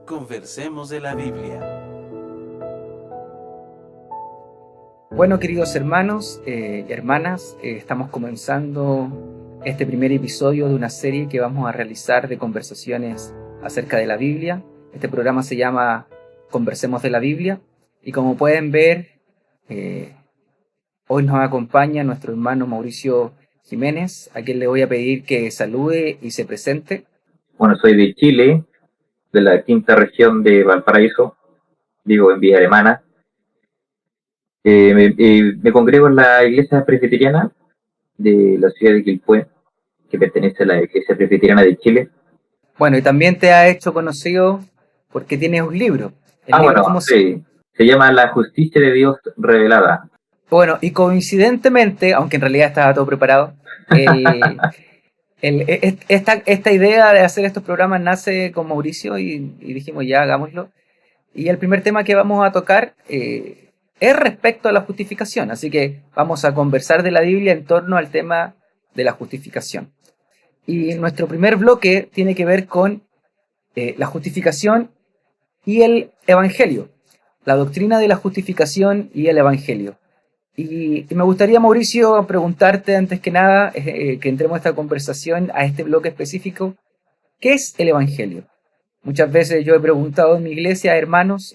Conversemos de la Biblia. Bueno, queridos hermanos y hermanas, estamos comenzando este primer episodio de una serie que vamos a realizar de conversaciones acerca de la Biblia. Este programa se llama Conversemos de la Biblia y como pueden ver, hoy nos acompaña nuestro hermano Mauricio Jiménez, a quien le voy a pedir que salude y se presente. Bueno, soy de Chile, de la quinta región de Valparaíso, vivo en Villa Alemana. Me congrego en la iglesia presbiteriana de la ciudad de Quilpué, que pertenece a la iglesia presbiteriana de Chile. Bueno, y también te ha hecho conocido porque tienes un libro. Sí, se llama La Justicia de Dios Revelada. Bueno, y coincidentemente, aunque en realidad estaba todo preparado, esta idea de hacer estos programas nace con Mauricio y dijimos ya, hagámoslo. Y el primer tema que vamos a tocar es respecto a la justificación, así que vamos a conversar de la Biblia en torno al tema de la justificación. Y nuestro primer bloque tiene que ver con la justificación y el Evangelio, la doctrina de la justificación y el Evangelio. Y me gustaría, Mauricio, preguntarte antes que nada, que entremos a esta conversación, a este bloque específico, ¿qué es el Evangelio? Muchas veces yo he preguntado en mi iglesia, hermanos,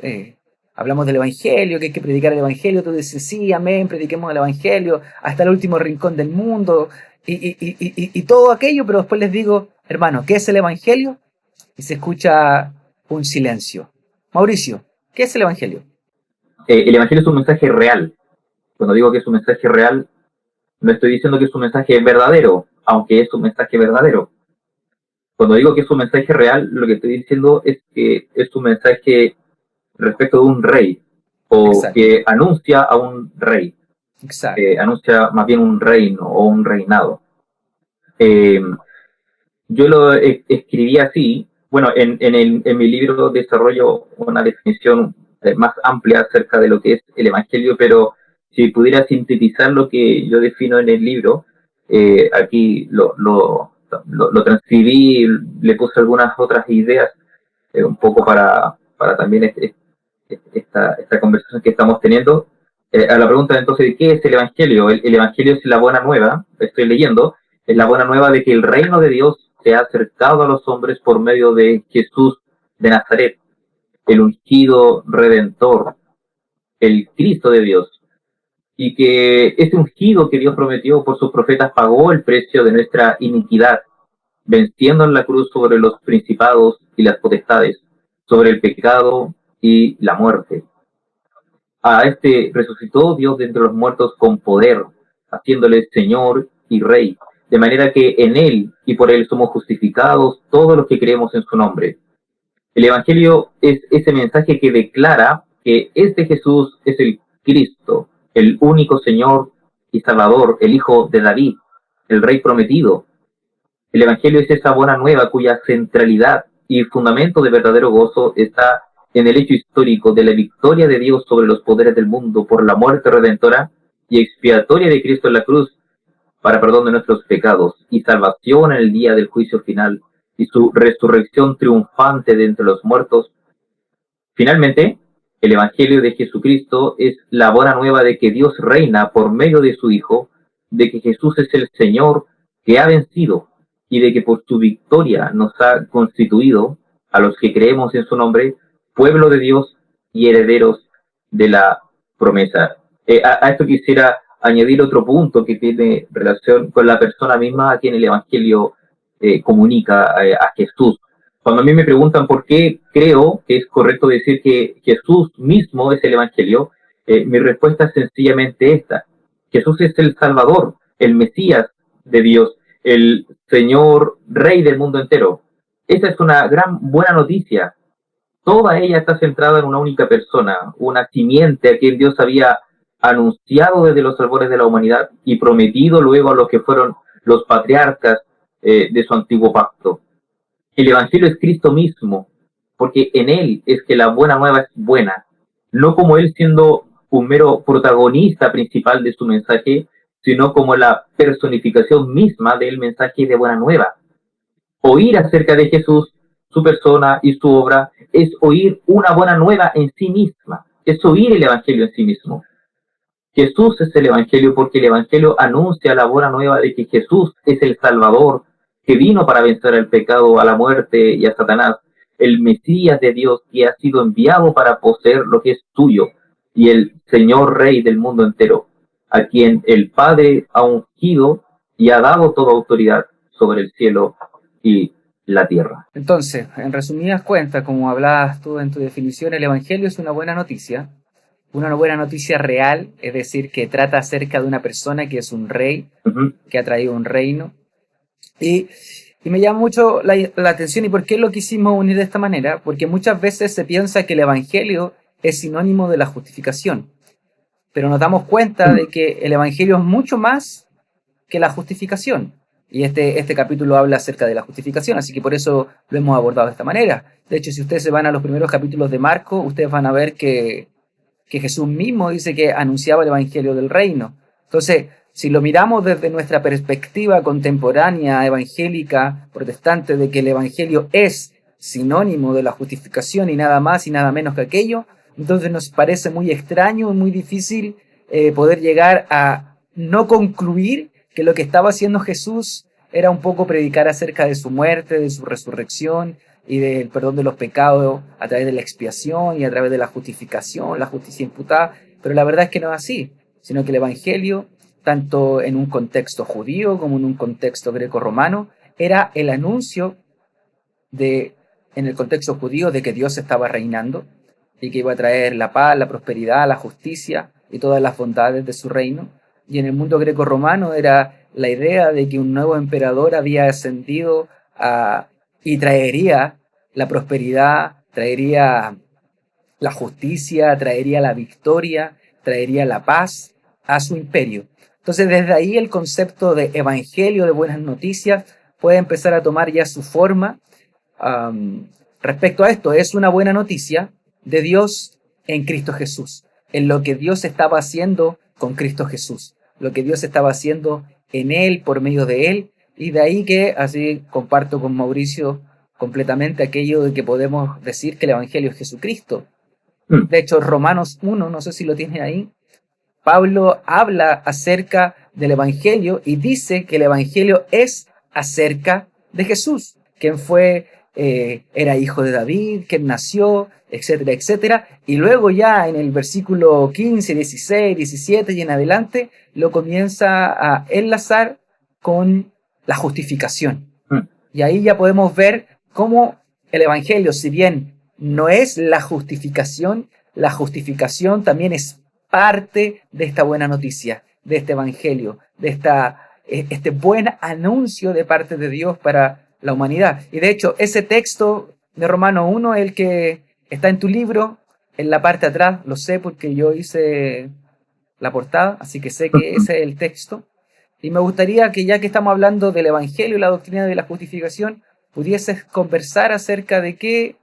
hablamos del Evangelio, que hay que predicar el Evangelio, tú dices, sí, amén, prediquemos el Evangelio, hasta el último rincón del mundo, y todo aquello, pero después les digo, hermano, ¿qué es el Evangelio? Y se escucha un silencio. Mauricio, ¿qué es el Evangelio? El Evangelio es un mensaje real. Cuando digo que es un mensaje real, no estoy diciendo que es un mensaje verdadero, aunque es un mensaje verdadero. Cuando digo que es un mensaje real, lo que estoy diciendo es que es un mensaje respecto de un rey, o Exacto. que anuncia a un rey. Exacto. Anuncia más bien un reino o un reinado. Yo lo escribí así. Bueno, en mi libro desarrollo una definición más amplia acerca de lo que es el Evangelio, pero si pudiera sintetizar lo que yo defino en el libro, aquí lo transcribí, le puse algunas otras ideas, un poco para también esta conversación que estamos teniendo. A la pregunta entonces de qué es el Evangelio. El Evangelio es la buena nueva, estoy leyendo, es la buena nueva de que el reino de Dios se ha acercado a los hombres por medio de Jesús de Nazaret, el ungido redentor, el Cristo de Dios, y que ese ungido que Dios prometió por sus profetas pagó el precio de nuestra iniquidad, venciendo en la cruz sobre los principados y las potestades, sobre el pecado y la muerte. A este resucitó Dios de entre los muertos con poder, haciéndole Señor y Rey, de manera que en Él y por Él somos justificados todos los que creemos en su nombre. El Evangelio es ese mensaje que declara que este Jesús es el Cristo, el único Señor y Salvador, el Hijo de David, el Rey prometido. El Evangelio es esa buena nueva cuya centralidad y fundamento de verdadero gozo está en el hecho histórico de la victoria de Dios sobre los poderes del mundo por la muerte redentora y expiatoria de Cristo en la cruz para perdón de nuestros pecados y salvación en el día del juicio final y su resurrección triunfante de entre los muertos. Finalmente, el Evangelio de Jesucristo es la buena nueva de que Dios reina por medio de su Hijo, de que Jesús es el Señor que ha vencido y de que por su victoria nos ha constituido, a los que creemos en su nombre, pueblo de Dios y herederos de la promesa. A esto quisiera añadir otro punto que tiene relación con la persona misma a quien el Evangelio comunica a Jesús. Cuando a mí me preguntan por qué creo que es correcto decir que Jesús mismo es el Evangelio, mi respuesta es sencillamente esta. Jesús es el Salvador, el Mesías de Dios, el Señor Rey del mundo entero. Esa es una gran buena noticia. Toda ella está centrada en una única persona, una simiente a quien Dios había anunciado desde los albores de la humanidad y prometido luego a los que fueron los patriarcas de su antiguo pacto. El Evangelio es Cristo mismo, porque en Él es que la buena nueva es buena, no como Él siendo un mero protagonista principal de su mensaje, sino como la personificación misma del mensaje de buena nueva. Oír acerca de Jesús, su persona y su obra es oír una buena nueva en sí misma, es oír el Evangelio en sí mismo. Jesús es el Evangelio porque el Evangelio anuncia la buena nueva de que Jesús es el Salvador, que vino para vencer el pecado, a la muerte y a Satanás, el Mesías de Dios que ha sido enviado para poseer lo que es tuyo, y el Señor Rey del mundo entero, a quien el Padre ha ungido y ha dado toda autoridad sobre el cielo y la tierra. Entonces, en resumidas cuentas, como hablabas tú en tu definición, el Evangelio es una buena noticia real, es decir, que trata acerca de una persona que es un rey, que ha traído un reino. Y me llama mucho la atención, ¿y por qué lo quisimos unir de esta manera? Porque muchas veces se piensa que el Evangelio es sinónimo de la justificación, pero nos damos cuenta de que el Evangelio es mucho más que la justificación. Y este capítulo habla acerca de la justificación, así que por eso lo hemos abordado de esta manera. De hecho, si ustedes se van a los primeros capítulos de Marcos, ustedes van a ver que Jesús mismo dice que anunciaba el Evangelio del reino. Entonces, si lo miramos desde nuestra perspectiva contemporánea, evangélica, protestante, de que el Evangelio es sinónimo de la justificación y nada más y nada menos que aquello, entonces nos parece muy extraño y muy difícil poder llegar a no concluir que lo que estaba haciendo Jesús era un poco predicar acerca de su muerte, de su resurrección y del perdón de los pecados a través de la expiación y a través de la justificación, la justicia imputada, pero la verdad es que no es así, sino que el Evangelio, tanto en un contexto judío como en un contexto greco-romano, era el anuncio en el contexto judío de que Dios estaba reinando y que iba a traer la paz, la prosperidad, la justicia y todas las bondades de su reino. Y en el mundo greco-romano era la idea de que un nuevo emperador había ascendido y traería la prosperidad, traería la justicia, traería la victoria, traería la paz a su imperio. Entonces, desde ahí el concepto de evangelio, de buenas noticias, puede empezar a tomar ya su forma. Respecto a esto, es una buena noticia de Dios en Cristo Jesús, en lo que Dios estaba haciendo con Cristo Jesús, lo que Dios estaba haciendo en Él, por medio de Él, y de ahí que, así comparto con Mauricio completamente aquello de que podemos decir que el Evangelio es Jesucristo. De hecho, Romanos 1, no sé si lo tiene ahí, Pablo habla acerca del Evangelio y dice que el Evangelio es acerca de Jesús, quien era hijo de David, quien nació, etcétera, etcétera. Y luego ya en el versículo 15, 16, 17 y en adelante lo comienza a enlazar con la justificación. Y ahí ya podemos ver cómo el Evangelio, si bien no es la justificación también es parte de esta buena noticia, de este Evangelio, de este buen anuncio de parte de Dios para la humanidad. Y de hecho, ese texto de Romano 1, el que está en tu libro, en la parte de atrás, lo sé porque yo hice la portada, así que sé que ese es el texto. Y me gustaría que, ya que estamos hablando del Evangelio y la doctrina de la justificación, pudieses conversar acerca de qué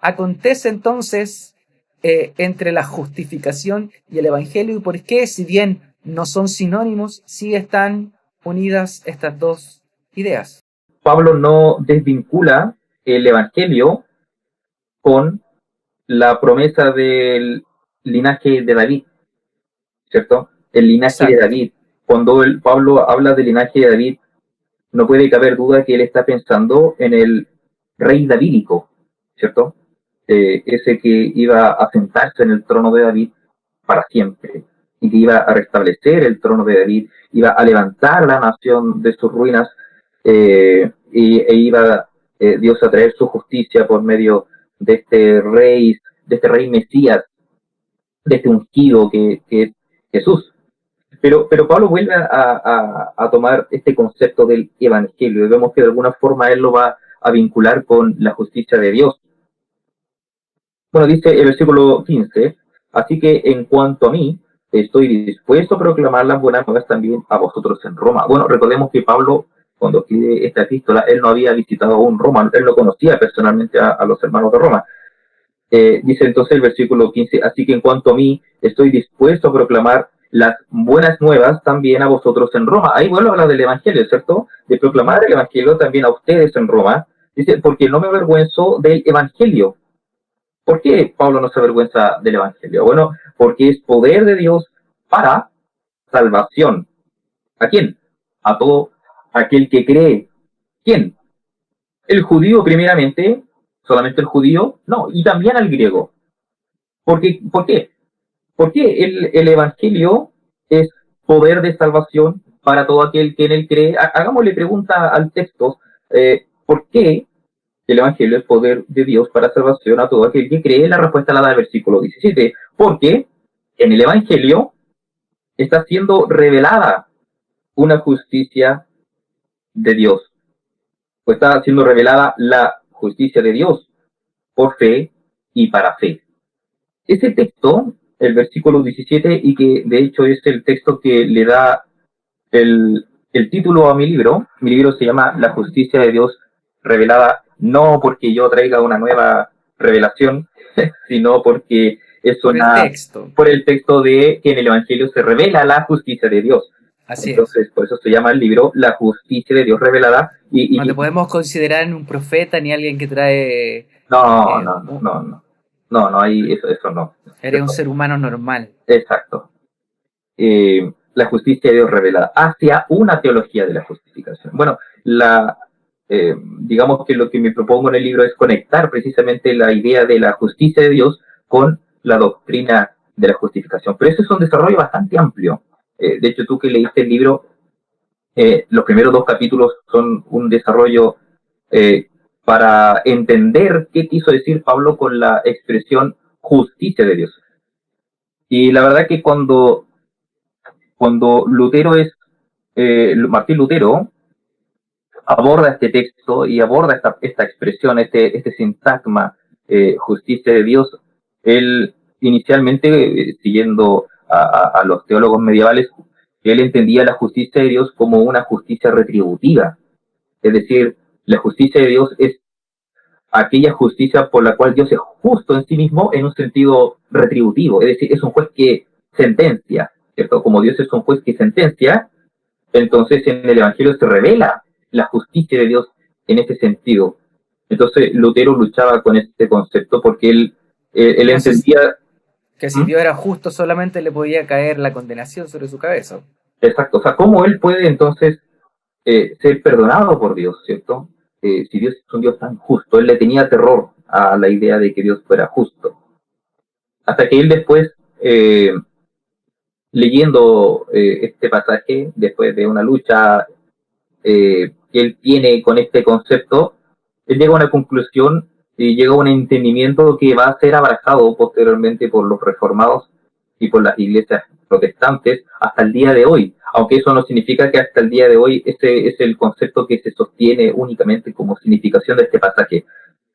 acontece entonces entre la justificación y el Evangelio y por qué, si bien no son sinónimos, sí están unidas estas dos ideas. Pablo no desvincula el Evangelio con la promesa del linaje de David, ¿cierto? El linaje de David. Cuando Pablo habla del linaje de David, no puede caber duda que él está pensando en el rey davídico, ¿cierto? Ese que iba a sentarse en el trono de David para siempre y que iba a restablecer el trono de David, iba a levantar la nación de sus ruinas e iba Dios a traer su justicia por medio de este rey Mesías, de este ungido que es Jesús. Pero Pablo vuelve a tomar este concepto del evangelio y vemos que de alguna forma él lo va a vincular con la justicia de Dios. Bueno, dice el versículo 15, así que en cuanto a mí, estoy dispuesto a proclamar las buenas nuevas también a vosotros en Roma. Bueno, recordemos que Pablo, cuando escribe esta epístola, él no había visitado aún Roma, él no conocía personalmente a los hermanos de Roma. Dice entonces el versículo 15, así que en cuanto a mí, estoy dispuesto a proclamar las buenas nuevas también a vosotros en Roma. Ahí vuelvo a hablar del evangelio, ¿cierto? De proclamar el evangelio también a ustedes en Roma. Dice, porque no me avergüenzo del evangelio, ¿Por qué Pablo no se avergüenza del Evangelio? Bueno, porque es poder de Dios para salvación. ¿A quién? A todo aquel que cree. ¿Quién? El judío primeramente, solamente el judío, no, y también al griego. ¿Por qué? Porque el Evangelio es poder de salvación para todo aquel que en él cree. Hagámosle pregunta al texto, ¿por qué el Evangelio es poder de Dios para salvación a todo aquel que cree? La respuesta la da el versículo 17, porque en el Evangelio está siendo revelada una justicia de Dios, pues está siendo revelada la justicia de Dios por fe y para fe. Ese texto, el versículo 17, y que de hecho es el texto que le da el título a mi libro se llama La justicia de Dios revelada, no porque yo traiga una nueva revelación, sino porque es por el texto de que en el Evangelio se revela la justicia de Dios. Así Entonces, por eso se llama el libro La justicia de Dios revelada. No te podemos considerar ni un profeta ni alguien que trae... No, ahí eso no. Eres un ser humano normal. Exacto. La justicia de Dios revelada hacia una teología de la justificación. Bueno, digamos que lo que me propongo en el libro es conectar precisamente la idea de la justicia de Dios con la doctrina de la justificación. Pero eso es un desarrollo bastante amplio. De hecho, tú que leíste el libro, los primeros 2 capítulos son un desarrollo para entender qué quiso decir Pablo con la expresión justicia de Dios. Y la verdad que cuando Martín Lutero aborda este texto y aborda esta expresión, este sintagma, justicia de Dios, él inicialmente, siguiendo a los teólogos medievales, él entendía la justicia de Dios como una justicia retributiva. Es decir, la justicia de Dios es aquella justicia por la cual Dios es justo en sí mismo en un sentido retributivo. Es decir, es un juez que sentencia, ¿cierto? Como Dios es un juez que sentencia, entonces en el Evangelio se revela la justicia de Dios en ese sentido. Entonces Lutero luchaba con este concepto porque él entendía... Que si Dios era justo solamente le podía caer la condenación sobre su cabeza. Exacto, o sea, ¿cómo él puede entonces ser perdonado por Dios, ¿cierto? Si Dios es un Dios tan justo, él le tenía terror a la idea de que Dios fuera justo. Hasta que él después, leyendo este pasaje, después de una lucha que él tiene con este concepto, él llega a una conclusión y llega a un entendimiento que va a ser abrazado posteriormente por los reformados y por las iglesias protestantes hasta el día de hoy, aunque eso no significa que hasta el día de hoy ese es el concepto que se sostiene únicamente como significación de este pasaje.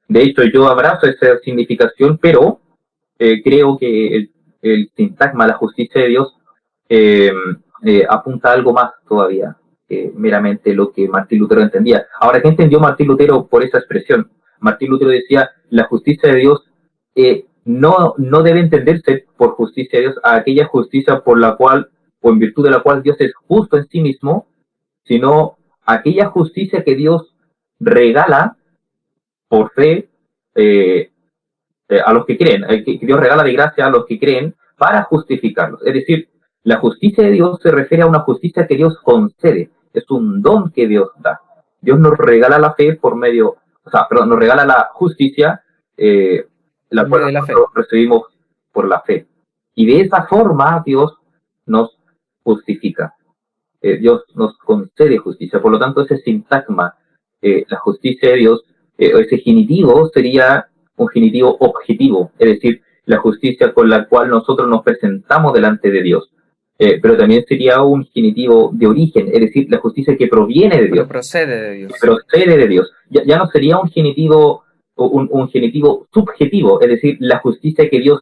De hecho, yo abrazo esa significación, pero creo que el sintagma, la justicia de Dios, apunta a algo más todavía que meramente lo que Martín Lutero entendía. Ahora, ¿qué entendió Martín Lutero por esa expresión? Martín Lutero decía, la justicia de Dios no debe entenderse por justicia de Dios a aquella justicia por la cual, o en virtud de la cual Dios es justo en sí mismo, sino aquella justicia que Dios regala por fe a los que creen, que Dios regala de gracia a los que creen para justificarlos. Es decir, la justicia de Dios se refiere a una justicia que Dios concede, es un don que Dios da. Dios nos regala la fe por medio, nos regala la justicia, la cual nosotros recibimos por la fe. Y de esa forma Dios nos justifica. Dios nos concede justicia. Por lo tanto, ese sintagma, la justicia de Dios, ese genitivo sería un genitivo objetivo, es decir, la justicia con la cual nosotros nos presentamos delante de Dios. Pero también sería un genitivo de origen, es decir, la justicia que proviene de Dios. Pero procede de Dios. Procede de Dios. Ya no sería un genitivo, un genitivo subjetivo, es decir, la justicia que Dios,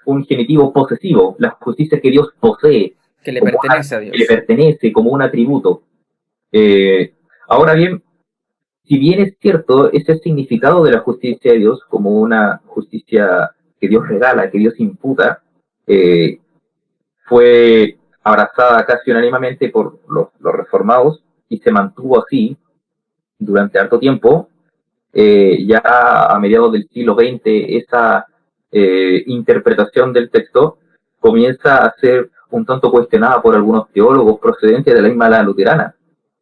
un genitivo posesivo, la justicia que Dios posee. Que le pertenece a Dios. Que le pertenece como un atributo. Ahora bien, si bien es cierto, ese significado de la justicia de Dios como una justicia que Dios regala, que Dios imputa, fue abrazada casi unánimemente por los reformados y se mantuvo así durante harto tiempo, ya a mediados del siglo XX, esa interpretación del texto comienza a ser un tanto cuestionada por algunos teólogos procedentes de la misma ala luterana.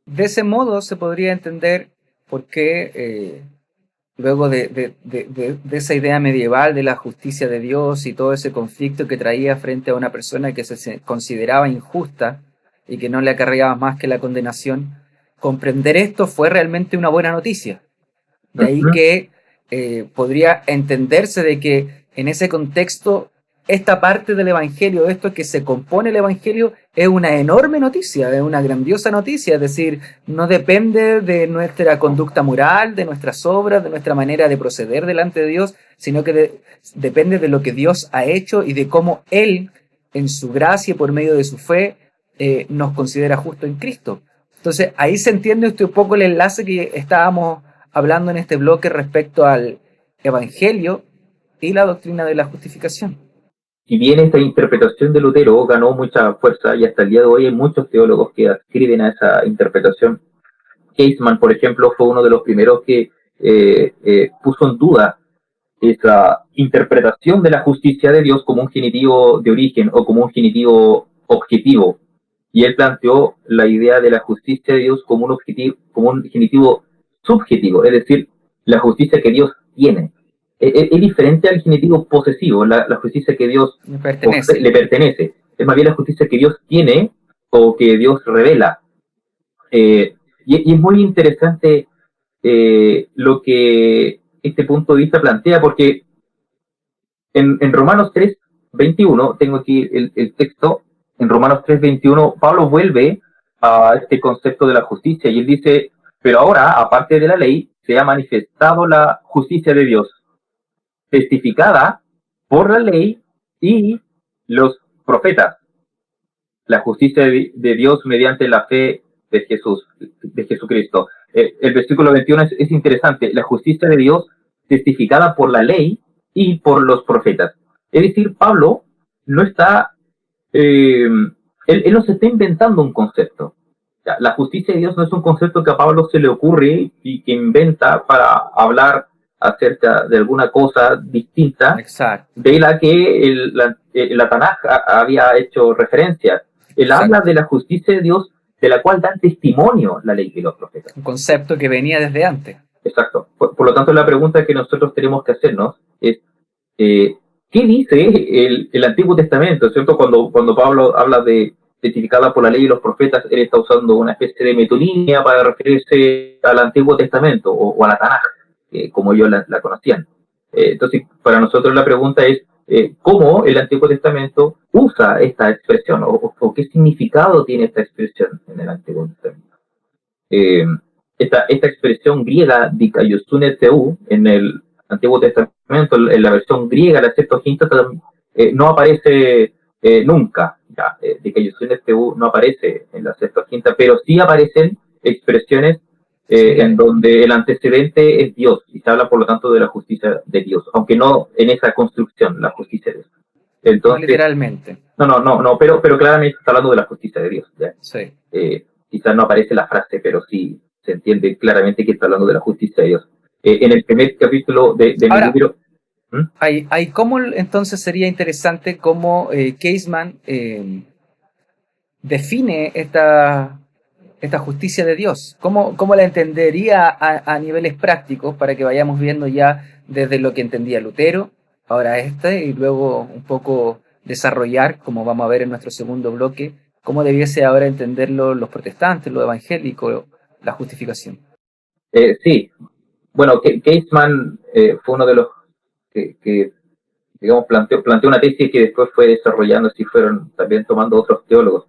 De ese modo se podría entender por qué, luego de esa idea medieval de la justicia de Dios y todo ese conflicto que traía frente a una persona que se consideraba injusta y que no le acarreaba más que la condenación, comprender esto fue realmente una buena noticia. De ahí que podría entenderse de que en ese contexto esta parte del Evangelio, esto que se compone el Evangelio, es una enorme noticia, es una grandiosa noticia, es decir, no depende de nuestra conducta moral, de nuestras obras, de nuestra manera de proceder delante de Dios, sino que depende de lo que Dios ha hecho y de cómo Él, en su gracia y por medio de su fe, nos considera justo en Cristo. Entonces, ahí se entiende un poco el enlace que estábamos hablando en este bloque respecto al Evangelio y la doctrina de la justificación. Si bien esta interpretación de Lutero ganó mucha fuerza y hasta el día de hoy hay muchos teólogos que adscriben a esa interpretación, Caseman, por ejemplo, fue uno de los primeros que puso en duda esa interpretación de la justicia de Dios como un genitivo de origen o como un genitivo objetivo. Y él planteó la idea de la justicia de Dios como un genitivo subjetivo, es decir, la justicia que Dios tiene. Es diferente al genitivo posesivo, la justicia que Dios le pertenece. Es más bien la justicia que Dios tiene o que Dios revela. Y es muy interesante lo que este punto de vista plantea, porque en Romanos 3:21, tengo aquí el texto, en Romanos 3:21, Pablo vuelve a este concepto de la justicia y él dice, pero ahora, aparte de la ley, se ha manifestado la justicia de Dios, testificada por la ley y los profetas. La justicia de Dios mediante la fe de Jesucristo. El versículo 21 es interesante. La justicia de Dios testificada por la ley y por los profetas. Es decir, Pablo no está, él no se está inventando un concepto. La justicia de Dios no es un concepto que a Pablo se le ocurre y que inventa para hablar acerca de alguna cosa distinta. Exacto. De la que la Tanaj había hecho referencia. Él habla de la justicia de Dios, de la cual dan testimonio la ley y los profetas. Un concepto que venía desde antes. Exacto. Por lo tanto, la pregunta que nosotros tenemos que hacernos es, ¿qué dice el Antiguo Testamento? ¿Cierto? Cuando Pablo habla de testificada por la ley y los profetas, él está usando una especie de metonimia para referirse al Antiguo Testamento o a la Tanaj, como ellos la conocían. Entonces, para nosotros la pregunta es, ¿cómo el Antiguo Testamento usa esta expresión? ¿O qué significado tiene esta expresión en el Antiguo Testamento? Esta expresión griega, dikaiosune theou, en el Antiguo Testamento, en la versión griega, la Septuaginta, no aparece nunca. Dikaiosune theou no aparece en la Septuaginta, pero sí aparecen expresiones en donde el antecedente es Dios, y se habla por lo tanto de la justicia de Dios, aunque no en esa construcción, la justicia de Dios. Entonces, no literalmente. No, pero claramente está hablando de la justicia de Dios. ¿Ya? Sí. Quizás no aparece la frase, pero sí se entiende claramente que está hablando de la justicia de Dios. En el primer capítulo de mi libro... Hay cómo entonces sería interesante cómo Caseman define esta justicia de Dios. ¿Cómo la entendería a niveles prácticos para que vayamos viendo ya desde lo que entendía Lutero, ahora y luego un poco desarrollar, como vamos a ver en nuestro segundo bloque, cómo debiese ahora entenderlo los protestantes, los evangélicos, la justificación? Sí. Bueno, Caseman fue uno de los que digamos, planteó una tesis que después fue desarrollando, así fueron también tomando otros teólogos.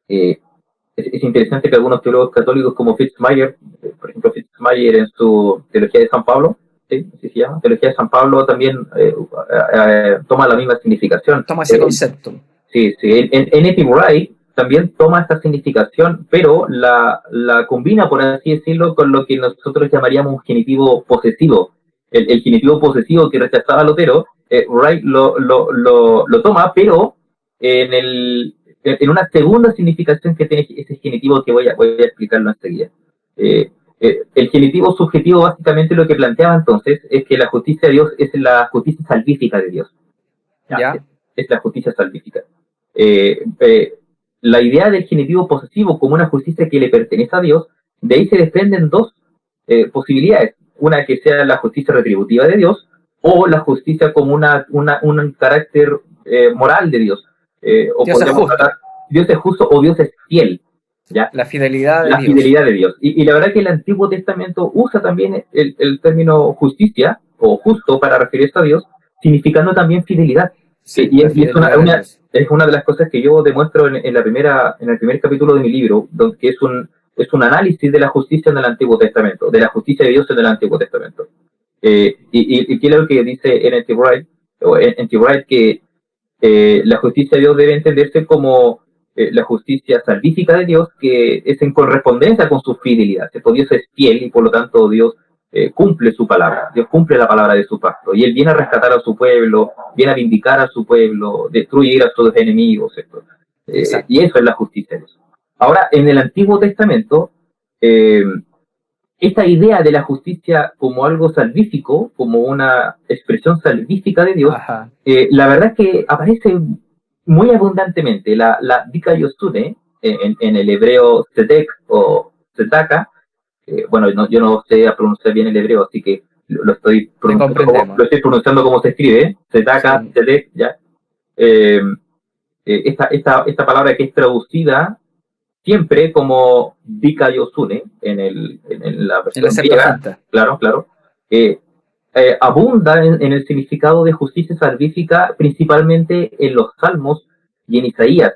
Es interesante que algunos teólogos católicos como Fitzmayer, por ejemplo Fitzmayer en su Teología de San Pablo, ¿sí? Así se llama, Teología de San Pablo también toma la misma significación. Toma ese concepto. Sí. En N.T. Wright también toma esta significación, pero la combina, por así decirlo, con lo que nosotros llamaríamos un genitivo posesivo. El genitivo posesivo que rechazaba Lutero, Wright lo toma, pero en una segunda significación que tiene ese genitivo que voy a explicarlo enseguida. El genitivo subjetivo básicamente lo que planteaba entonces es que la justicia de Dios es la justicia salvífica de Dios. ¿Ya? Es la justicia salvífica. La idea del genitivo posesivo como una justicia que le pertenece a Dios, de ahí se desprenden dos posibilidades. Una que sea la justicia retributiva de Dios o la justicia como un carácter moral de Dios. O Dios es justo. hablar, Dios es justo o Dios es fiel. ¿Ya? La fidelidad de La Dios. fidelidad de Dios. Y la verdad que el Antiguo Testamento usa también el término justicia o justo para referirse a Dios, significando también fidelidad. Sí, Y la es fidelidad de Dios. es una de las cosas que yo demuestro en el primer capítulo de mi libro, que es un análisis de la justicia en el Antiguo Testamento, de la justicia de Dios en el Antiguo Testamento. Y qué es lo que dice N.T. Wright, que la justicia de Dios debe entenderse como la justicia salvífica de Dios, que es en correspondencia con su fidelidad. Dios es fiel y por lo tanto Dios cumple su palabra, Dios cumple la palabra de su pacto, y Él viene a rescatar a su pueblo, viene a vindicar a su pueblo, destruir a sus enemigos, y eso es la justicia de Dios. Ahora, en el Antiguo Testamento, esta idea de la justicia como algo salvífico, como una expresión salvífica de Dios, la verdad es que aparece muy abundantemente. La Dikaiosune, en el hebreo Tzedek o Tzedaka, bueno, yo no sé pronunciar bien el hebreo, así que lo estoy pronunciando como se escribe, Tzedaka, sí. Tzedek, ya. Esta palabra que es traducida siempre como Dikaiosune en la versión griega, claro, abunda en el significado de justicia salvífica, principalmente en los Salmos y en Isaías.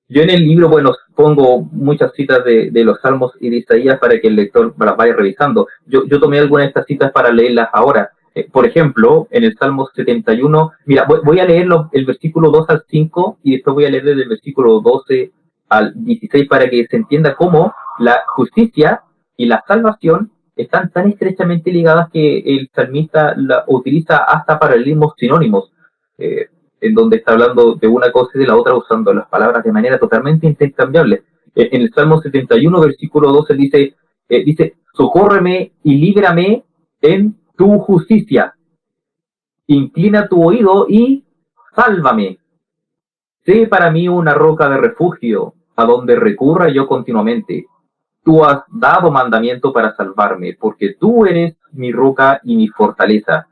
Yo en el libro, bueno, pongo muchas citas de los Salmos y de Isaías para que el lector las vaya revisando. Yo tomé algunas de estas citas para leerlas ahora. Por ejemplo, en el Salmo 71, mira, voy a leer el versículo 2 al 5 y después voy a leer desde el versículo 12 al 16 para que se entienda cómo la justicia y la salvación están tan estrechamente ligadas que el salmista la utiliza hasta paralelismos sinónimos, en donde está hablando de una cosa y de la otra usando las palabras de manera totalmente intercambiable. En el Salmo 71, versículo 12 dice, socórreme y líbrame en tu justicia, inclina tu oído y sálvame. Sé para mí una roca de refugio, a donde recurra yo continuamente. Tú has dado mandamiento para salvarme, porque tú eres mi roca y mi fortaleza.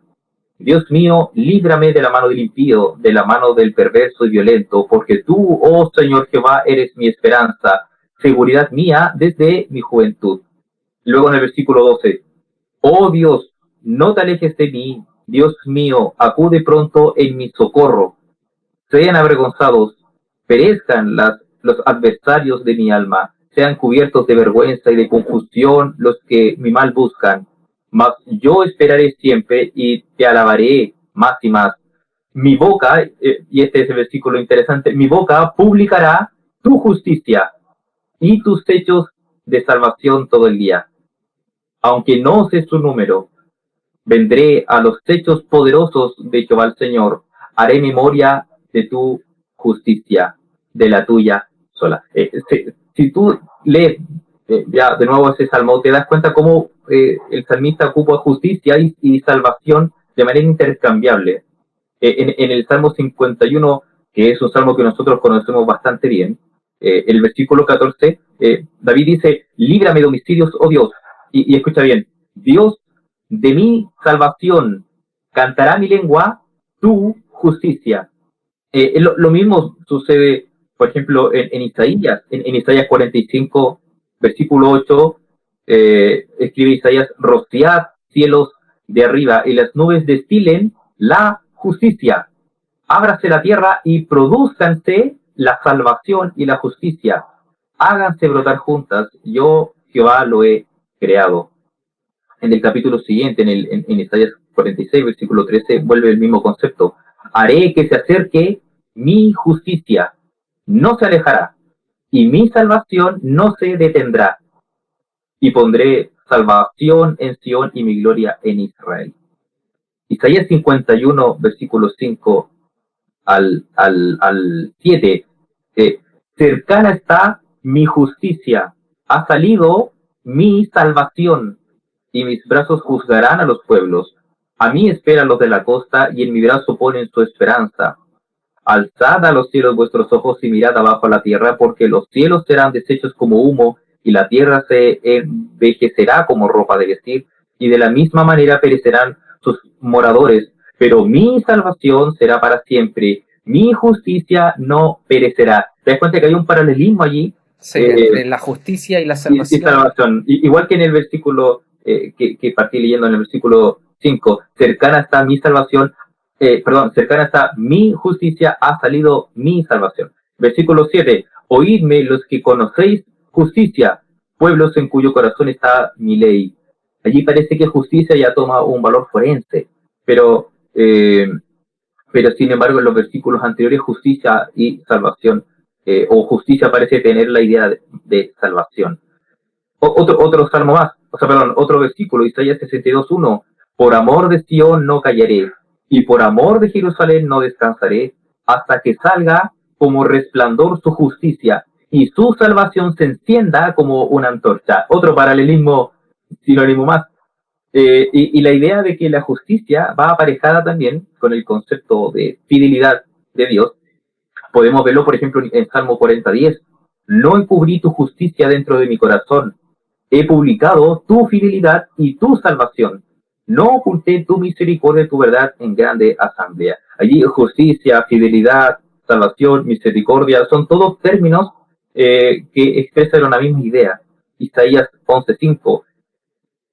Dios mío, líbrame de la mano del impío, de la mano del perverso y violento, porque tú, oh Señor Jehová, eres mi esperanza, seguridad mía desde mi juventud. Luego en el versículo 12, oh Dios, no te alejes de mí, Dios mío, acude pronto en mi socorro. Sean avergonzados, perezcan los adversarios de mi alma, sean cubiertos de vergüenza y de confusión los que mi mal buscan. Mas yo esperaré siempre y te alabaré más y más. Mi boca, y este es el versículo interesante, mi boca publicará tu justicia y tus hechos de salvación todo el día. Aunque no sé su número, vendré a los hechos poderosos de Jehová el Señor, haré memoria de tu justicia, de la tuya sola. Si tú lees ya de nuevo ese salmo, te das cuenta cómo el salmista ocupa justicia y salvación de manera intercambiable. En el Salmo 51, que es un salmo que nosotros conocemos bastante bien, el versículo 14, David dice, líbrame de homicidios, oh Dios, y escucha bien, Dios de mi salvación, cantará mi lengua tu justicia. Lo mismo sucede, por ejemplo, en Isaías, en Isaías 45, versículo 8, escribe Isaías, rociad cielos de arriba y las nubes destilen la justicia. Ábrase la tierra y produzcanse la salvación y la justicia. Háganse brotar juntas, yo Jehová lo he creado. En el capítulo siguiente, en Isaías 46, versículo 13, vuelve el mismo concepto. Haré que se acerque mi justicia, no se alejará, y mi salvación no se detendrá. Y pondré salvación en Sión y mi gloria en Israel. Isaías 51, versículo 5 al 7. Cercana está mi justicia, ha salido mi salvación, y mis brazos juzgarán a los pueblos. A mí esperan los de la costa, y en mi brazo ponen su esperanza. Alzad a los cielos vuestros ojos y mirad abajo a la tierra, porque los cielos serán deshechos como humo, y la tierra se envejecerá como ropa de vestir, y de la misma manera perecerán sus moradores. Pero mi salvación será para siempre, mi justicia no perecerá. ¿Te das cuenta que hay un paralelismo allí? Sí, entre la justicia y la Y salvación. salvación. Igual que en el versículo que partí leyendo en el versículo 5, cercana está mi salvación, cercana está mi justicia, ha salido mi salvación. Versículo 7, oídme los que conocéis justicia, pueblos en cuyo corazón está mi ley. Allí parece que justicia ya toma un valor forense, pero, eh, pero sin embargo en los versículos anteriores justicia y salvación, o justicia parece tener la idea de salvación. Otro salmo más, otro versículo, Isaías 62:1, por amor de Sion no callaré, y por amor de Jerusalén no descansaré, hasta que salga como resplandor su justicia, y su salvación se encienda como una antorcha. Otro paralelismo, sinónimo más. Y la idea de que la justicia va aparejada también con el concepto de fidelidad de Dios. Podemos verlo, por ejemplo, en Salmo 40:10. No encubrí tu justicia dentro de mi corazón. He publicado tu fidelidad y tu salvación. No oculté tu misericordia y tu verdad en grande asamblea. Allí justicia, fidelidad, salvación, misericordia, son todos términos que expresan una misma idea. Isaías 11:5.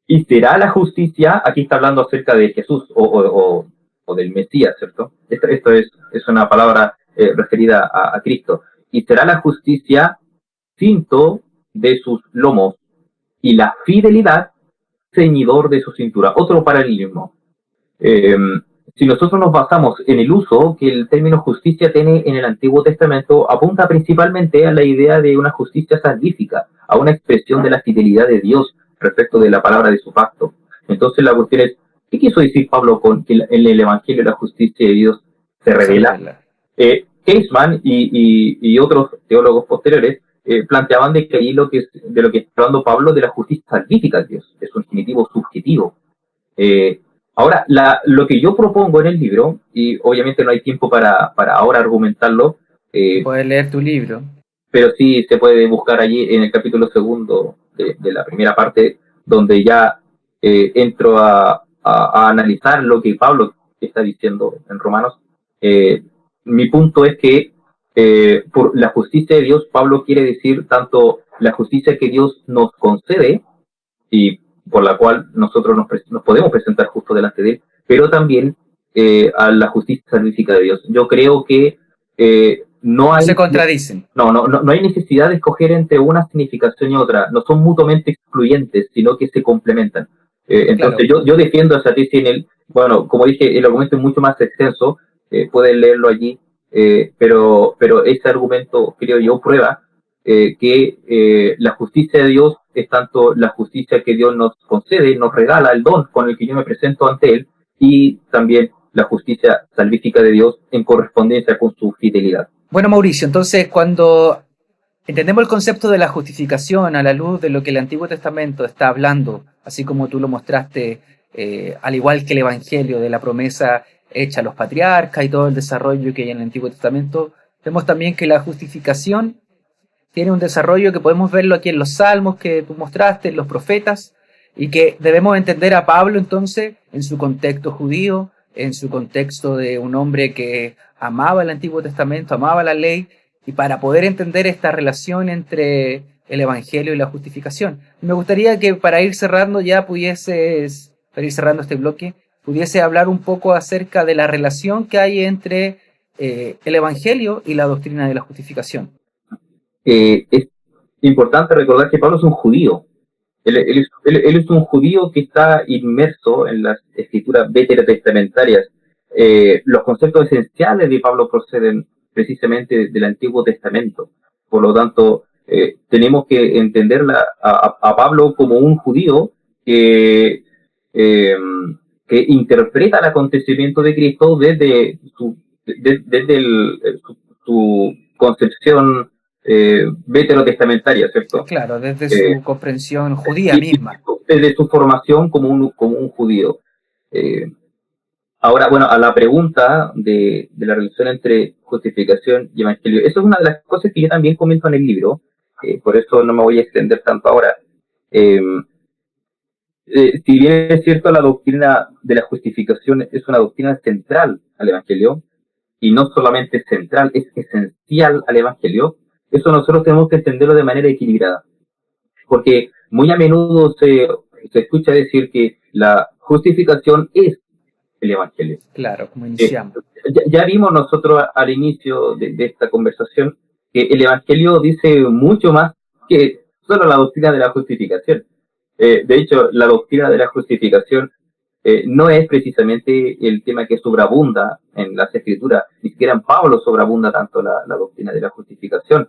Y será la justicia, aquí está hablando acerca de Jesús o del Mesías, ¿cierto? Esto es una palabra referida a Cristo. Y será la justicia cinto de sus lomos y la fidelidad ceñidor de su cintura. Otro paralelismo. Eh, si nosotros nos basamos en el uso que el término justicia tiene en el Antiguo Testamento, apunta principalmente a la idea de una justicia salvífica, a una expresión de la fidelidad de Dios respecto de la palabra de su pacto. Entonces la cuestión es, ¿qué quiso decir Pablo con que en el Evangelio la justicia de Dios se revela? Caseman y otros teólogos posteriores planteaban de que ahí de lo que está hablando Pablo de la justicia salvífica de Dios, es un genitivo subjetivo. Ahora, lo que yo propongo en el libro, y obviamente no hay tiempo para ahora argumentarlo. Puedes leer tu libro. Pero sí se puede buscar allí en el capítulo segundo de la primera parte, donde ya entro a analizar lo que Pablo está diciendo en Romanos. Mi punto es que por la justicia de Dios, Pablo quiere decir tanto la justicia que Dios nos concede y por la cual nosotros nos podemos presentar justo delante de él, pero también a la justicia salvífica de Dios. Yo creo que no hay... Se contradicen. No hay necesidad de escoger entre una significación y otra. No son mutuamente excluyentes, sino que se complementan. Entonces claro. yo defiendo esa tesis en el... Bueno, como dije, el argumento es mucho más extenso. Pueden leerlo allí. Pero ese argumento, creo yo, prueba que la justicia de Dios es tanto la justicia que Dios nos concede, nos regala, el don con el que yo me presento ante Él, y también la justicia salvífica de Dios en correspondencia con su fidelidad. Bueno, Mauricio, entonces cuando entendemos el concepto de la justificación a la luz de lo que el Antiguo Testamento está hablando, así como tú lo mostraste, al igual que el Evangelio de la promesa hecha a los patriarcas y todo el desarrollo que hay en el Antiguo Testamento, vemos también que la justificación tiene un desarrollo que podemos verlo aquí en los salmos que tú mostraste, en los profetas, y que debemos entender a Pablo entonces en su contexto judío, en su contexto de un hombre que amaba el Antiguo Testamento, amaba la ley, y para poder entender esta relación entre el Evangelio y la justificación. Me gustaría que para ir cerrando ya para ir cerrando este bloque, pudiese hablar un poco acerca de la relación que hay entre el Evangelio y la doctrina de la justificación. Es importante recordar que Pablo es un judío. Él es un judío que está inmerso en las escrituras veterotestamentarias. Los conceptos esenciales de Pablo proceden precisamente del Antiguo Testamento. Por lo tanto, tenemos que entender a Pablo como un judío que interpreta el acontecimiento de Cristo desde su concepción veterotestamentaria, ¿cierto? Claro, desde su comprensión judía misma. Desde su formación como un judío. Ahora, bueno, a la pregunta de la relación entre justificación y evangelio, eso es una de las cosas que yo también comento en el libro, por eso no me voy a extender tanto ahora. Si bien es cierto, la doctrina de la justificación es una doctrina central al evangelio, y no solamente central, es esencial al evangelio, eso nosotros tenemos que entenderlo de manera equilibrada. Porque muy a menudo se escucha decir que la justificación es el evangelio. Claro, como iniciamos. Ya vimos nosotros al inicio de esta conversación que el evangelio dice mucho más que solo la doctrina de la justificación. De hecho, la doctrina de la justificación no es precisamente el tema que sobreabunda en las escrituras, ni siquiera en Pablo sobreabunda tanto la doctrina de la justificación.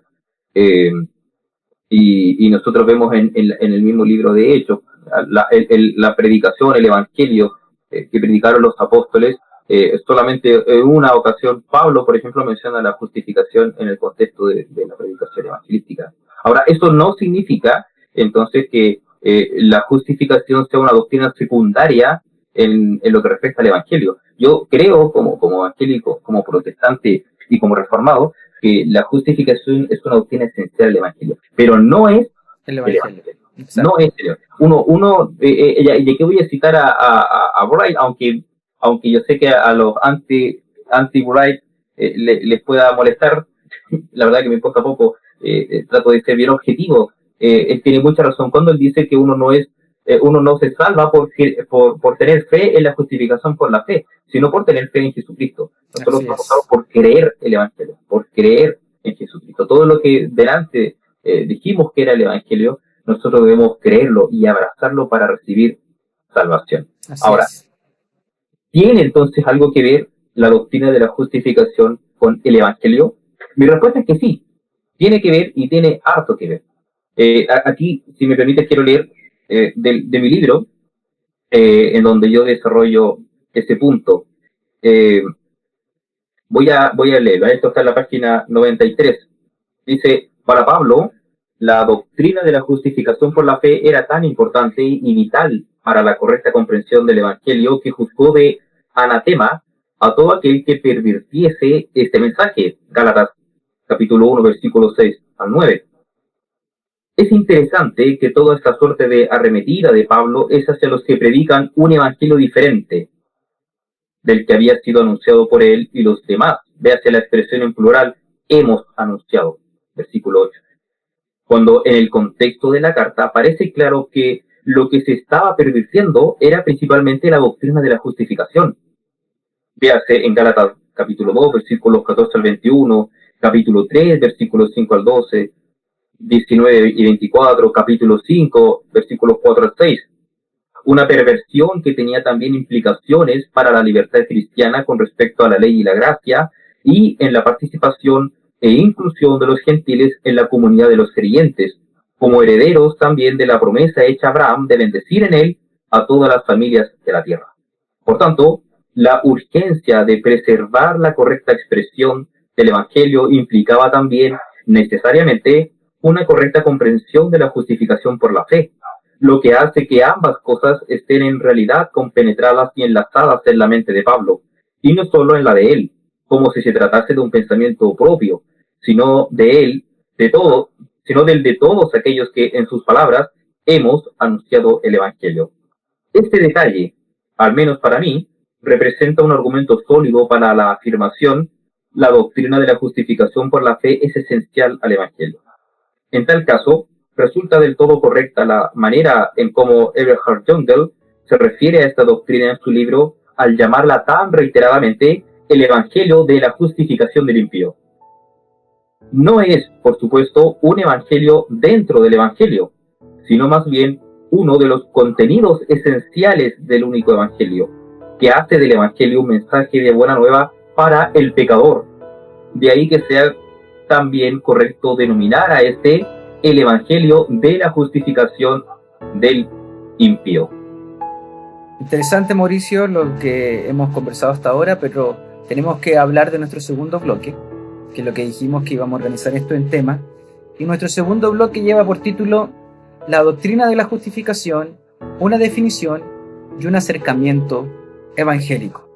Y nosotros vemos en el mismo libro de Hechos, la predicación, el evangelio que predicaron los apóstoles, solamente en una ocasión Pablo, por ejemplo, menciona la justificación en el contexto de la predicación evangelística. Ahora, eso no significa entonces que la justificación sea una doctrina secundaria en lo que respecta al evangelio. Yo creo, como evangélico, como protestante y como reformado, que la justificación es una doctrina esencial del evangelio, pero no es el evangelio. No es el evangelio. Y aquí voy a citar a Wright, aunque yo sé que a los anti-Wright les pueda molestar, la verdad que me importa poco, trato de ser bien objetivo. Él tiene mucha razón cuando él dice que uno no se salva por tener fe en la justificación por la fe, sino por tener fe en Jesucristo. Nosotros somos salvos por creer el evangelio, por creer en Jesucristo. Todo lo que delante dijimos que era el evangelio, nosotros debemos creerlo y abrazarlo para recibir salvación. Ahora, ¿tiene entonces algo que ver la doctrina de la justificación con el evangelio? Mi respuesta es que sí, tiene que ver y tiene harto que ver. Aquí, si me permites, quiero leer de mi libro, en donde yo desarrollo ese punto. Voy a leerlo. Esto está en la página 93. Dice, para Pablo, la doctrina de la justificación por la fe era tan importante y vital para la correcta comprensión del evangelio que juzgó de anatema a todo aquel que pervirtiese este mensaje. Gálatas, capítulo 1, versículos 6 al 9. Es interesante que toda esta suerte de arremetida de Pablo es hacia los que predican un evangelio diferente del que había sido anunciado por él y los demás. Véase la expresión en plural, hemos anunciado, versículo 8. Cuando en el contexto de la carta parece claro que lo que se estaba pervirtiendo era principalmente la doctrina de la justificación. Véase en Gálatas capítulo 2, versículos 14 al 21, capítulo 3, versículos 5 al 12, 19 y 24, capítulo 5, versículos 4 al 6. Una perversión que tenía también implicaciones para la libertad cristiana con respecto a la ley y la gracia, y en la participación e inclusión de los gentiles en la comunidad de los creyentes, como herederos también de la promesa hecha a Abraham de bendecir en él a todas las familias de la tierra. Por tanto, la urgencia de preservar la correcta expresión del Evangelio implicaba también necesariamente una correcta comprensión de la justificación por la fe, lo que hace que ambas cosas estén en realidad compenetradas y enlazadas en la mente de Pablo, y no solo en la de él, como si se tratase de un pensamiento propio, sino del de todos aquellos que, en sus palabras, hemos anunciado el Evangelio. Este detalle, al menos para mí, representa un argumento sólido para la afirmación: la doctrina de la justificación por la fe es esencial al Evangelio. En tal caso, resulta del todo correcta la manera en cómo Eberhard Jungel se refiere a esta doctrina en su libro al llamarla tan reiteradamente el Evangelio de la justificación del impío. No es, por supuesto, un evangelio dentro del evangelio, sino más bien uno de los contenidos esenciales del único evangelio, que hace del evangelio un mensaje de buena nueva para el pecador. De ahí que sea también correcto denominar a este el evangelio de la justificación del impío. Interesante, Mauricio, lo que hemos conversado hasta ahora, pero tenemos que hablar de nuestro segundo bloque, que es lo que dijimos que íbamos a organizar esto en temas. Y nuestro segundo bloque lleva por título La doctrina de la justificación, una definición y un acercamiento evangélico.